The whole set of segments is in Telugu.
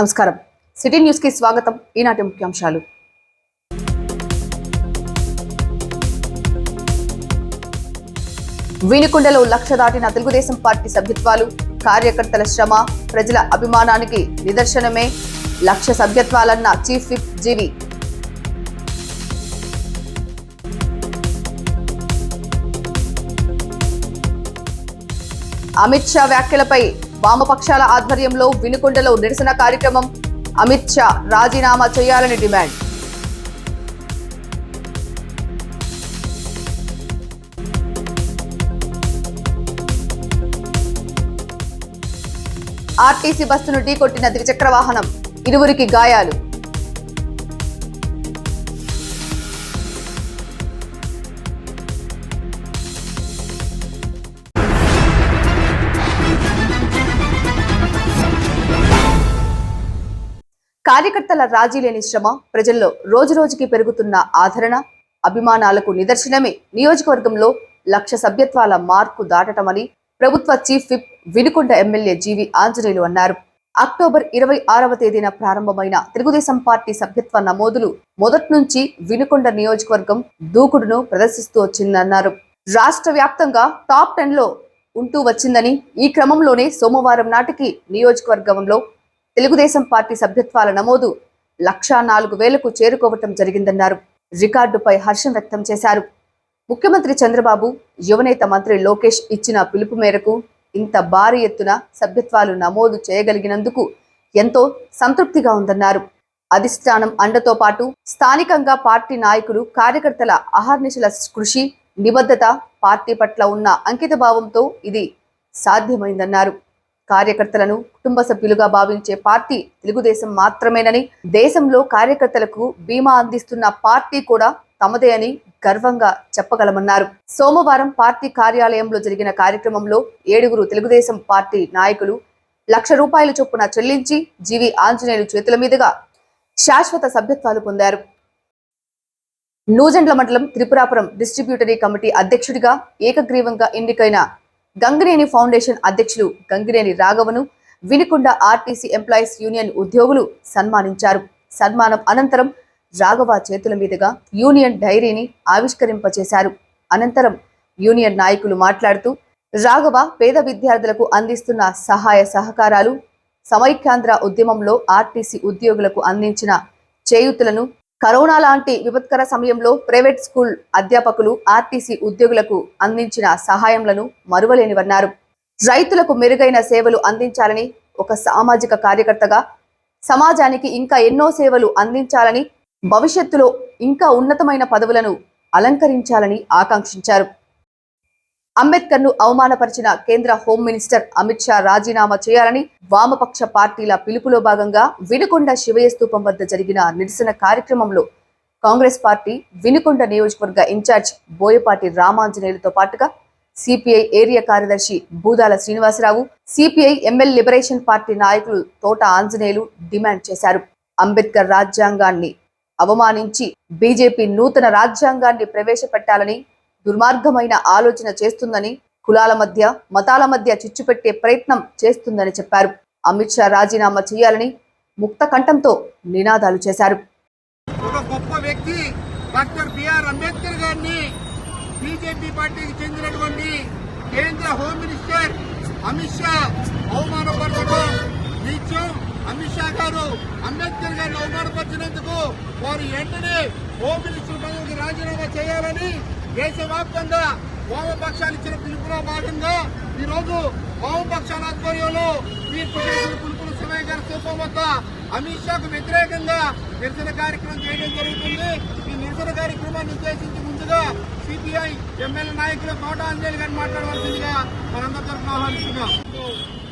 నమస్కారం. సిటీ న్యూస్ కి స్వాగతం. ఈనాటి ముఖ్యాంశాలు. వినుకొండలో 1,00,000 దాటిన తెలుగుదేశం పార్టీ సభ్యత్వాలు, కార్యకర్తల శ్రమ, ప్రజల అభిమానానికి నిదర్శనమే 1,00,000 సభ్యత్వాలన్న చీఫ్ విప్ జీవి. అమిత్ షా వ్యాఖ్యలపై వామపక్షాల ఆధ్వర్యంలో వినుకొండలో నిరసన కార్యక్రమం. అమిత్ షా రాజీనామా చేయాలని డిమాండ్. ఆర్టీసీ బస్సును ఢీకొట్టిన ద్విచక్ర వాహనం, ఇరువురికి గాయాలు. కార్యకర్తల రాజీ లేని శ్రమ, ప్రజల్లో రోజురోజుకి పెరుగుతున్న ఆదరణ, అభిమానాలకు నిదర్శనమే నియోజకవర్గంలో 1,00,000 సభ్యత్వాల మార్కు దాటటమని ప్రభుత్వ చీఫ్ విప్ వినుకొండ ఎమ్మెల్యే జీవి ఆంజనేయులు అన్నారు. అక్టోబర్ 26వ తేదీన ప్రారంభమైన తెలుగుదేశం పార్టీ సభ్యత్వ నమోదులు మొదటి నుంచి వినుకొండ నియోజకవర్గం దూకుడును ప్రదర్శిస్తూ వచ్చిందన్నారు. రాష్ట్ర వ్యాప్తంగా టాప్ 10లో ఉంటూ వచ్చిందని, ఈ క్రమంలోనే సోమవారం నాటికి నియోజకవర్గంలో తెలుగుదేశం పార్టీ సభ్యత్వాల నమోదు 1,04,000కు చేరుకోవటం జరిగిందన్నారు. రికార్డుపై హర్షం వ్యక్తం చేశారు. ముఖ్యమంత్రి చంద్రబాబు, యువనేత మంత్రి లోకేష్ ఇచ్చిన పిలుపు మేరకు ఇంత భారీ ఎత్తున సభ్యత్వాలు నమోదు చేయగలిగినందుకు ఎంతో సంతృప్తిగా ఉందన్నారు. అధిష్టానం అండతో పాటు స్థానికంగా పార్టీ నాయకులు, కార్యకర్తల అహర్నిశల కృషి, నిబద్ధత, పార్టీ పట్ల ఉన్న అంకితభావంతో ఇది సాధ్యమైందన్నారు. కార్యకర్తలను కుటుంబ సభ్యులుగా భావించే పార్టీ తెలుగుదేశం మాత్రమేనని, దేశంలో కార్యకర్తలకు బీమా అందిస్తున్న పార్టీ కూడా తమదే అని గర్వంగా చెప్పగలమన్నారు. సోమవారం పార్టీ కార్యాలయంలో జరిగిన కార్యక్రమంలో 7 తెలుగుదేశం పార్టీ నాయకులు 1,00,000 రూపాయల చొప్పున చెల్లించి జీవి ఆంజనేయులు చేతుల మీదుగా శాశ్వత సభ్యత్వాలు పొందారు. నూజెండ్ల మండలం త్రిపురాపురం డిస్ట్రిబ్యూటరీ కమిటీ అధ్యక్షుడిగా ఏకగ్రీవంగా ఎన్నికైన గంగినేని ఫౌండేషన్ అధ్యక్షులు గంగినేని రాఘవను వినుకొండ ఆర్టీసీ ఎంప్లాయీస్ యూనియన్ ఉద్యోగులు సన్మానించారు. సన్మానం అనంతరం రాఘవ చేతుల మీదుగా యూనియన్ డైరీని ఆవిష్కరింపచేశారు. అనంతరం యూనియన్ నాయకులు మాట్లాడుతూ, రాఘవ పేద విద్యార్థులకు అందిస్తున్న సహాయ సహకారాలు, సమైక్యాంధ్ర ఉద్యమంలో ఆర్టీసీ ఉద్యోగులకు అందించిన చేయూతులను, కరోనా లాంటి విపత్కర సమయంలో ప్రైవేట్ స్కూల్ అధ్యాపకులు ఆర్టీసీ ఉద్యోగులకు అందించిన సహాయంలను మరువలేనివన్నారు. రైతులకు మెరుగైన సేవలు అందించాలని, ఒక సామాజిక కార్యకర్తగా సమాజానికి ఇంకా ఎన్నో సేవలు అందించాలని, భవిష్యత్తులో ఇంకా ఉన్నతమైన పదవులను అలంకరించాలని ఆకాంక్షించారు. అంబేద్కర్ ను అవమానపరిచిన కేంద్ర హోం మినిస్టర్ అమిత్ షా రాజీనామా చేయాలని వామపక్ష పార్టీల పిలుపులో భాగంగా వినుకొండ శివయ్య స్తూపం వద్ద జరిగిన నిరసన కార్యక్రమంలో కాంగ్రెస్ పార్టీ వినుకొండ నియోజకవర్గ ఇన్ఛార్జ్ బోయపాటి రామాంజనేయులతో పాటుగా సిపిఐ ఏరియా కార్యదర్శి Boodala Srinivasarao, CPI ML liberation party నాయకులు తోట ఆంజనేయులు డిమాండ్ చేశారు. అంబేద్కర్ రాజ్యాంగాన్ని అవమానించి బీజేపీ నూతన రాజ్యాంగాన్ని ప్రవేశపెట్టాలని దుర్మార్గమైన ఆలోచన చేస్తుందని, కులాల మధ్య, మతాల మధ్య చిచ్చు పెట్టే ప్రయత్నం చేస్తుందని చెప్పారు. అమిత్ షా రాజీనామా చేయాలని ముక్త కంఠంతో నినాదాలు చేశారు. ఒక గొప్ప వ్యక్తి డాక్టర్ బిఆర్ అంబేద్కర్ గారిని బీజేపీ పార్టీకి చెందినటువంటి కేంద్ర హోం మినిస్టర్ అమిత్ షా అవమానపరచడం, నిత్యం అమిత్ షా గారు అంబేద్కర్ గారిని అవమానపరిచినందుకు వారు వెంటనే హోం మినిస్టర్ పదవికి రాజీనామా చేయాలని దేశవ్యాప్తంగా వామపక్షాలు ఇచ్చిన పిలుపులో భాగంగా ఈరోజు వామపక్షాల ఆధ్వర్యంలో పిలుపుల శివయ్య గారి స్తూపం వద్ద అమిత్ షాకు వ్యతిరేకంగా నిరసన కార్యక్రమం చేయడం జరుగుతుంది. ఈ నిరసన కార్యక్రమాన్ని ఉద్దేశించి ముందుగా సిపిఐ ఎమ్మెల్యే నాయకులు తోట ఆంజనేయులు గారిని మాట్లాడవలసిందిగా మనందరి తరఫున ఆహ్వానిస్తున్నాం.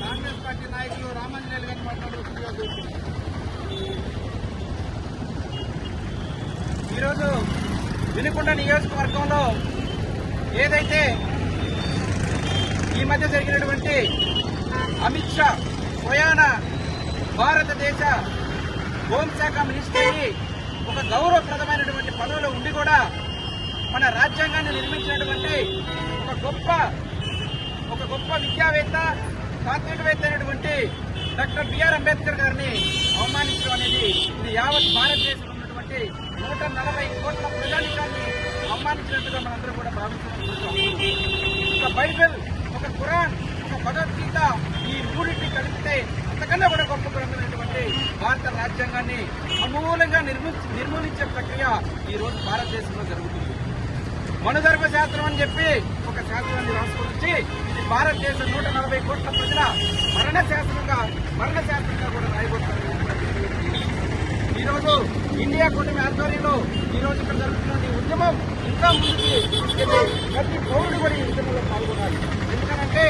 కాంగ్రెస్ పార్టీ నాయకులు రామాంజనేయులు గారిని మాట్లాడవలసిందిగా కోరుతున్నాం. ఈరోజు వినుకొండ నియోజకవర్గంలో ఏదైతే ఈ మధ్య జరిగినటువంటి అమిత్ షా స్వయాన భారతదేశ హోంశాఖ మినిస్టర్ని ఒక గౌరవప్రదమైనటువంటి పదవిలో ఉండి కూడా మన రాజ్యాంగాన్ని నిర్మించినటువంటి ఒక గొప్ప విద్యావేత్త, తాత్వికవేత్త అయినటువంటి డాక్టర్ బిఆర్ అంబేద్కర్ గారిని సన్మానించడం అనేది ఇది యావత్ భారతదేశంలో ఉన్నటువంటి 140 కోట్ల ప్రజానికాన్ని అవమానించినట్టుగా మనందరూ కూడా భావించాలి. ఒక బైబిల్, ఒక ఖురాన్, ఒక భగవద్గీత, ఈ మూడింటిని కలిపితే అంతకన్నా కూడా గొప్ప గ్రంథమైనటువంటి భారత రాజ్యాంగాన్ని సమూలంగా నిర్మూలించే ప్రక్రియ ఈ రోజు భారతదేశంలో జరుగుతుంది. మనుధర్మ శాస్త్రం అని చెప్పి ఒక శాస్త్రాన్ని రాసుకొచ్చి ఇది భారతదేశం 140 కోట్ల ప్రజల మరణ శాస్త్రంగా కూడా రాయబోతున్నారు. ఈరోజు ఇండియా కూటమి ఆధ్వర్యంలో ఈరోజు ఇక్కడ జరుగుతున్న ఈ ఉద్యమం ఇంకా ముందుకు తీసుకెళ్లి ప్రతి పౌరుడు కూడా ఈ ఉద్యమంలో పాల్గొనాలి. ఎందుకంటే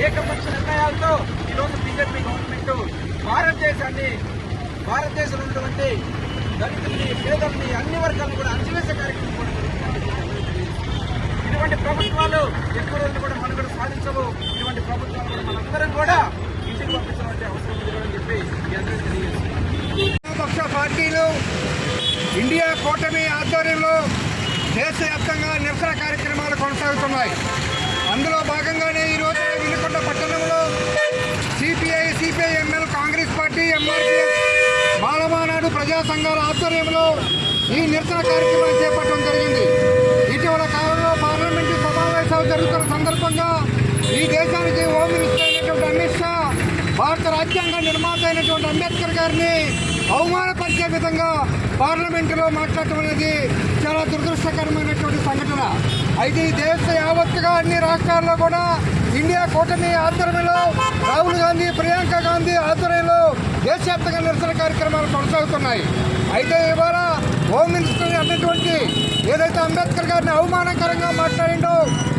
ఏకపక్ష నిర్ణయాలతో ఈరోజు బీజేపీ గవర్నమెంట్ భారతదేశంలో ఉన్నటువంటి దళితుల్ని, పేదల్ని, అన్ని వర్గాలను కూడా అణచివేసే కార్యక్రమం కూడా జరుగుతుంది. ఇటువంటి ప్రభుత్వాలు ఎక్కువ రోజులు కూడా మనుగడ సాధించవు. ఇటువంటి ప్రభుత్వాలు కూడా మనందరం కూడా ఇంటికి పంపించాలంటే అవసరం ఉంది అని చెప్పి మీ అందరికీ తెలియజేస్తున్నాను. పక్ష పార్టీలు ఇండియా కూటమి ఆధ్వర్యంలో దేశవ్యాప్తంగా నిరసన కార్యక్రమాలు కొనసాగుతున్నాయి. అందులో భాగంగానే ఈరోజు వినుకొండ పట్టణంలో CPI, CPIML, Congress party, MRPS, మాలమానాడు ప్రజా సంఘాల ఆధ్వర్యంలో ఈ నిరసన కార్యక్రమాలు చేపట్టడం జరిగింది. ఇటీవల కాలంలో పార్లమెంటు సమావేశాలు జరుగుతున్న సందర్భంగా ఈ దేశానికి హోమ్ మినిస్టర్ అయినటువంటి అమిత్ షా భారత రాజ్యాంగ నిర్మాత అయినటువంటి అంబేద్కర్ గారిని అవమానపరిచే విధంగా పార్లమెంటులో మాట్లాడటం అనేది చాలా దురదృష్టకరమైనటువంటి సంఘటన. అయితే ఈ దేశ యావత్తుగా అన్ని రాష్ట్రాల్లో కూడా ఇండియా కూటమి ఆధ్వర్యంలో రాహుల్ గాంధీ, ప్రియాంక గాంధీ ఆధ్వర్యంలో దేశవ్యాప్తంగా నిరసన కార్యక్రమాలు కొనసాగుతున్నాయి. అయితే ఇవాళ హోమ్ మినిస్టర్ అన్నటువంటి ఏదైతే అంబేద్కర్ గారిని అవమానకరంగా మాట్లాడిండో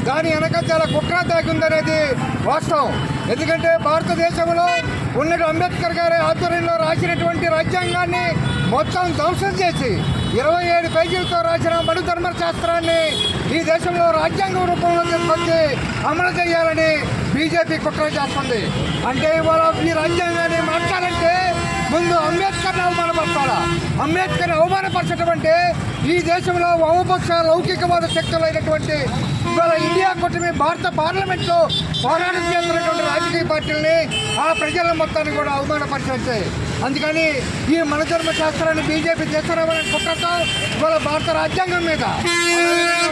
దాని వెనక చాలా కుట్ర దాగుందనేది వాస్తవం. ఎందుకంటే భారతదేశంలో ఉన్న అంబేద్కర్ గారి ఆధ్వర్యంలో రాసినటువంటి రాజ్యాంగాన్ని మొత్తం ధ్వంసం చేసి 27 పేజీలతో రాసిన మను ధర్మ శాస్త్రాన్ని ఈ దేశంలో రాజ్యాంగం రూపంలో తీసుకొచ్చి అమలు చేయాలని బీజేపీ కుట్ర చేస్తుంది. అంటే ఇవాళ ఈ రాజ్యాంగాన్ని మార్చాలంటే ముందు అంబేద్కర్ని అవమానపరచాలా? అంబేద్కర్ని అవమానపరచడం అంటే ఈ దేశంలో వామపక్ష లౌకికవాద శక్తులైనటువంటి ఇవాళ ఇండియా కూటమి భారత పార్లమెంట్లో పోరాటం చేస్తున్నటువంటి రాజకీయ పార్టీలని, ఆ ప్రజల మొత్తాన్ని కూడా అవమానపరిచే. అందుకని ఈ మనధర్మ శాస్త్రాన్ని బీజేపీ తీసుకురావాలని కుట్రతో ఇవాళ భారత రాజ్యాంగం మీద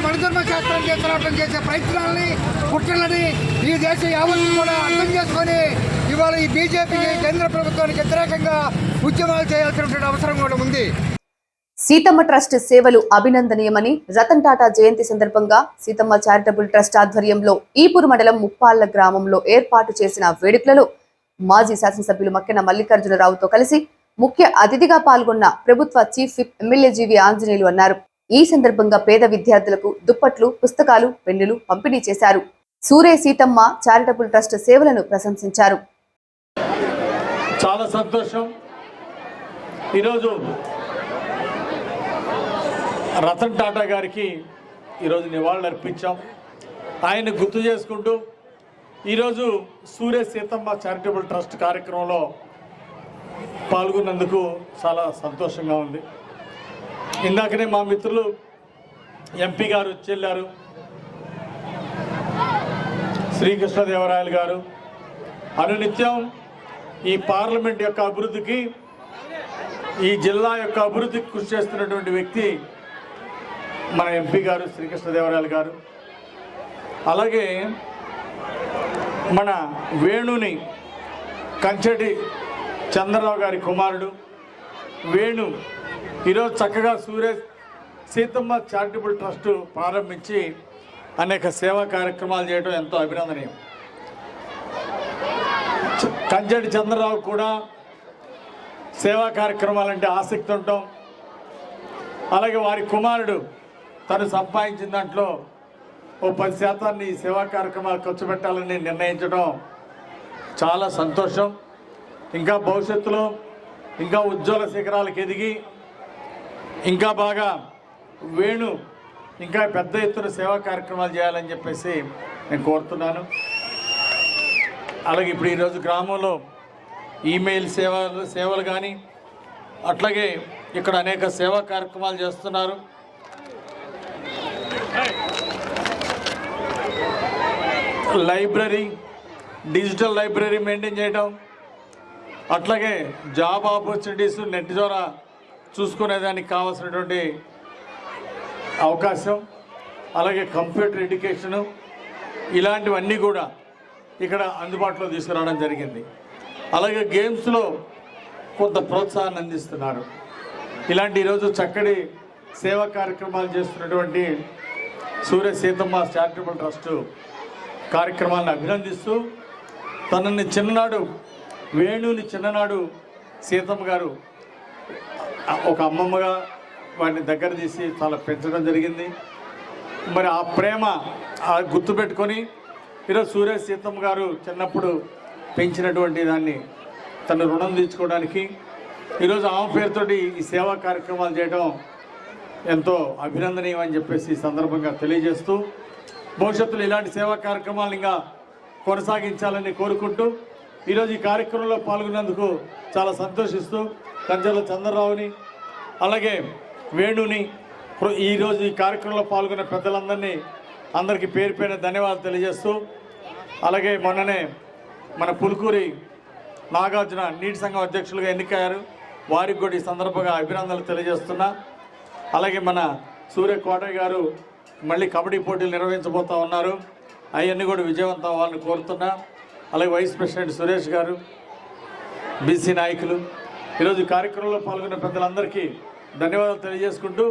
మనధర్మ శాస్త్రం తీసుకురావడం చేసే ప్రయత్నాలని, కుట్రలని ఈ దేశ యావత్తు కూడా అర్థం చేసుకొని ఇవాళ ఈ బీజేపీకి, కేంద్ర ప్రభుత్వానికి వ్యతిరేకంగా ఉద్యమాలు చేయాల్సినటువంటి అవసరం కూడా ఉంది. సీతమ్మ ట్రస్ట్ సేవలు అభినందనీయమని రతన్ టాటా జయంతి సందర్భంగా సీతమ్మ చారిటబుల్ ట్రస్ట్ ఆధ్వర్యంలో ఈపూరు మండలం ముప్పాళ్ల గ్రామంలో ఏర్పాటు చేసిన వేడుకలలో మాజీ శాసనసభ్యులు మక్కెన మల్లికార్జునరావుతో కలిసి ముఖ్య అతిథిగా పాల్గొన్న ప్రభుత్వ చీఫ్ విప్ ఎమ్మెల్యే జీవి ఆంజనేయులు అన్నారు. ఈ సందర్భంగా పేద విద్యార్థులకు దుప్పట్లు, పుస్తకాలు, పెన్నులు పంపిణీ చేశారు. సూరే సీతమ్మ చారిటబుల్ ట్రస్ట్ సేవలను ప్రశంసించారు. చాలా సంతోషం. ఈరోజు రతన్ టాటా గారికి ఈరోజు నివాళులు అర్పించాం. ఆయన గుర్తు చేసుకుంటూ ఈరోజు సూర్య సీతమ్మ చారిటబుల్ ట్రస్ట్ కార్యక్రమంలో పాల్గొన్నందుకు చాలా సంతోషంగా ఉంది. ఇందాకనే మా మిత్రులు ఎంపీ గారు వచ్చి శ్రీకృష్ణదేవరాయలు గారు అనునిత్యం ఈ పార్లమెంట్ యొక్క అభివృద్ధికి, ఈ జిల్లా యొక్క అభివృద్ధికి కృషి చేస్తున్నటువంటి వ్యక్తి మన ఎంపీ గారు శ్రీకృష్ణదేవరాయలు గారు. అలాగే మన వేణుని కంచెటి చంద్రరావు గారి కుమారుడు వేణు ఈరోజు చక్కగా సూర్య సీతమ్మ చారిటబుల్ ట్రస్ట్ ప్రారంభించి అనేక సేవా కార్యక్రమాలు చేయడం ఎంతో అభినందనీయం. కంచెటి చంద్రరావు కూడా సేవా కార్యక్రమాలంటే ఆసక్తి ఉండటం, అలాగే వారి కుమారుడు తను సంపాదించిన దాంట్లో ఓ 10% ఈ సేవా కార్యక్రమాలు ఖర్చు పెట్టాలని నిర్ణయించడం చాలా సంతోషం. ఇంకా భవిష్యత్తులో ఇంకా ఉజ్వల శిఖరాలకు ఎదిగి ఇంకా బాగా వేణు ఇంకా పెద్ద ఎత్తున సేవా కార్యక్రమాలు చేయాలని చెప్పేసి నేను కోరుతున్నాను. అలాగే ఇప్పుడు ఈరోజు గ్రామంలో ఈమెయిల్ సేవలు కానీ అట్లాగే ఇక్కడ అనేక సేవా కార్యక్రమాలు చేస్తున్నారు. లైబ్రరీ, డిజిటల్ లైబ్రరీ మెయింటైన్ చేయడం, అట్లాగే జాబ్ ఆపర్చునిటీస్ నెట్ ద్వారా చూసుకునేదానికి కావాల్సినటువంటి అవకాశం, అలాగే కంప్యూటర్ ఎడ్యుకేషను, ఇలాంటివన్నీ కూడా ఇక్కడ అందుబాటులో తీసుకురావడం జరిగింది. అలాగే గేమ్స్లో కొంత ప్రోత్సాహాన్ని అందిస్తున్నారు. ఇలాంటి ఈరోజు చక్కటి సేవా కార్యక్రమాలు చేస్తున్నటువంటి సూర్య సీతమ్మ చారిటబుల్ ట్రస్ట్ కార్యక్రమాలను అభినందిస్తూ, తనని చిన్ననాడు వేణుని చిన్ననాడు సీతమ్మ గారు ఒక అమ్మమ్మగా వాడిని దగ్గర తీసి చాలా పెంచడం జరిగింది. మరి ఆ ప్రేమ గుర్తుపెట్టుకొని ఈరోజు సూర్య సీతమ్మ గారు చిన్నప్పుడు పెంచినటువంటి దాన్ని తన రుణం తీర్చుకోవడానికి ఈరోజు ఆమె పేరుతోటి ఈ సేవా కార్యక్రమాలు చేయడం ఎంతో అభినందనీయం అని చెప్పేసి ఈ సందర్భంగా తెలియజేస్తూ, భవిష్యత్తులో ఇలాంటి సేవా కార్యక్రమాలు ఇంకా కొనసాగించాలని కోరుకుంటూ ఈరోజు ఈ కార్యక్రమంలో పాల్గొన్నందుకు చాలా సంతోషిస్తూ కంచెల చంద్రరావుని అలాగే వేణుని ఈరోజు ఈ కార్యక్రమంలో పాల్గొన్న పెద్దలందరినీ అందరికీ పేరు పేరున ధన్యవాదాలు తెలియజేస్తూ, అలాగే మొన్ననే మన పులుకూరి నాగార్జున నీటి సంఘం అధ్యక్షులుగా ఎన్నికయ్యారు, వారికి కూడా ఈ సందర్భంగా అభినందనలు తెలియజేస్తున్నా. అలాగే మన సూర్య కోటయ్య గారు మళ్ళీ కబడ్డీ పోటీలు నిర్వహించబోతూ ఉన్నారు, అవన్నీ కూడా విజయవంతం వాళ్ళని కోరుతున్నా. అలాగే వైస్ ప్రెసిడెంట్ సురేష్ గారు, బీసీ నాయకులు, ఈరోజు ఈ కార్యక్రమంలో పాల్గొన్న పెద్దలందరికీ ధన్యవాదాలు తెలియజేసుకుంటూ,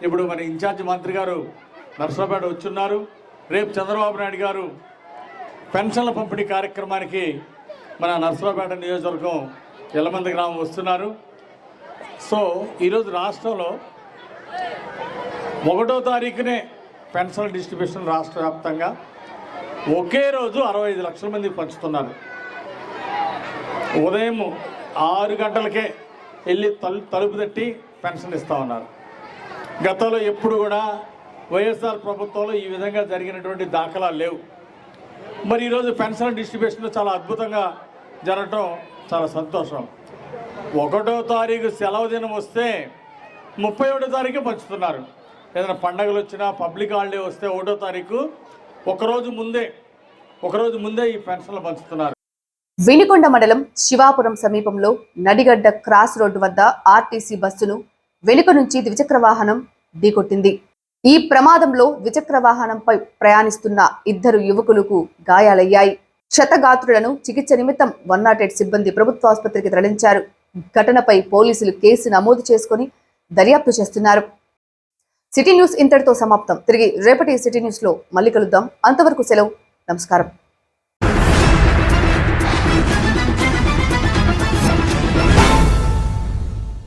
ఇప్పుడు మన ఇన్ఛార్జి మంత్రి గారు నర్సరావుపేట వచ్చున్నారు. రేపు చంద్రబాబు నాయుడు గారు పెన్షన్ల పంపిణీ కార్యక్రమానికి మన నర్సరావుపేట నియోజకవర్గం ఎల్లమంది గ్రామం వస్తున్నారు. సో ఈరోజు రాష్ట్రంలో 1వ తారీఖునే పెన్షన్ డిస్ట్రిబ్యూషన్ రాష్ట్ర వ్యాప్తంగా ఒకే రోజు 65 లక్షల మందికి పంచుతున్నారు. ఉదయం 6 గంటలకే వెళ్ళి తలుపు తట్టి పెన్షన్ ఇస్తూ ఉన్నారు. గతంలో ఎప్పుడు కూడా వైఎస్ఆర్ ప్రభుత్వంలో ఈ విధంగా జరిగినటువంటి దాఖలాలు లేవు. మరి ఈరోజు పెన్షన్ డిస్ట్రిబ్యూషన్ చాలా అద్భుతంగా జరగటం చాలా సంతోషం. 1వ తారీఖు సెలవు దినం వస్తే 31వ తారీఖు పంచుతున్నారు. ఏదైనా పండగలు వచ్చినా పబ్లిక్ హాలిడే వస్తే 1వ తారీఖు ఒకరోజు ముందే ఈ పెన్షన్లు పంచుతున్నారు. వినుకొండ మండలం శివాపురం సమీపంలో నడిగడ్డ క్రాస్ రోడ్డు వద్ద ఆర్టీసీ బస్సును వెనుక నుంచి ద్విచక్ర వాహనం ఢీకొట్టింది. ఈ ప్రమాదంలో ద్విచక్ర వాహనంపై ప్రయాణిస్తున్న 2 యువకులకు గాయాలయ్యాయి. క్షతగాత్రులను చికిత్స నిమిత్తం 108 సిబ్బంది ప్రభుత్వ ఆసుపత్రికి తరలించారు. ఘటనపై పోలీసులు కేసు నమోదు చేసుకుని దర్యాప్తు చేస్తున్నారు. సిటీ న్యూస్ ఇంతటితో సమాప్తం. తిరిగి రేపటి సిటీ న్యూస్ లో మళ్ళీ కలుద్దాం. అంతవరకు సెలవు. నమస్కారం.